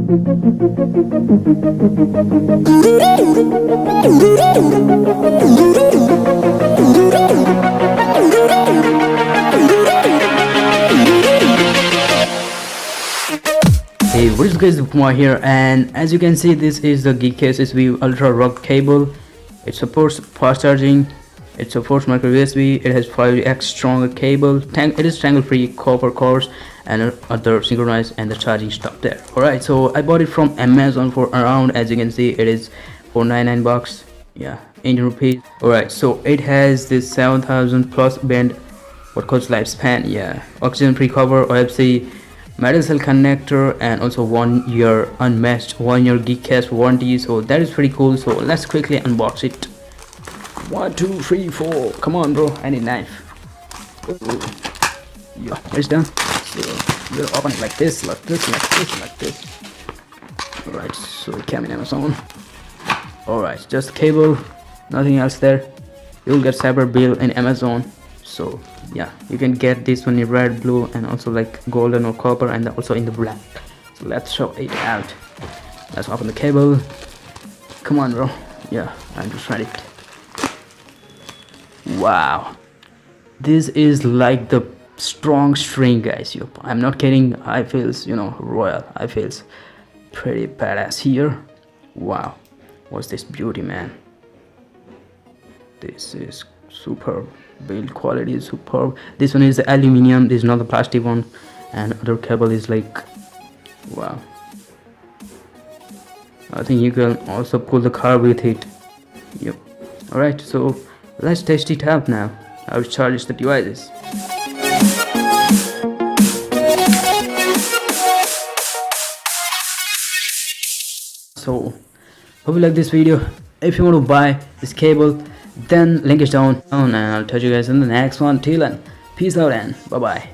Hey, what is guys, Kumar here, and as you can see, this is the Geek SSB ultra rugged cable. It supports fast charging, it supports micro USB, it has 5x stronger cable, it is tangle free copper cores and other synchronized and the charging stuff there. Alright, so I bought it from Amazon for around, as you can see, it is for 99 bucks, yeah, Indian rupees. Alright, so it has this 7000 plus band, what calls lifespan, yeah, oxygen free cover, OFC, metal cell connector, and also 1 year unmatched 1 year Geek warranty. So that is pretty cool. So let's quickly unbox it. 1 2 3 4, come on bro, I need knife. Yeah, it's done. So we'll open it like this. Alright, so it came in Amazon. Alright, just cable, nothing else there. You'll get separate bill in Amazon. So yeah, you can get this one in red, blue, and also like golden or copper, and also in the black. So let's show it out. Let's open the cable. Come on bro, yeah, I'm just ready. Wow, this is like the strong string, guys. I'm not kidding, I feels, you know, royal. I feels pretty badass here. Wow, what's this beauty, man? This is superb. Build quality is superb. This one is the aluminium, this is not the plastic one, and other cable is like, wow, I think you can also pull the car with it. Yep. Alright, so let's test it out now. I will charge the devices. So hope you like this video. If you want to buy this cable, then link is down, and I'll touch you guys in the next one. Till then, peace out and bye bye.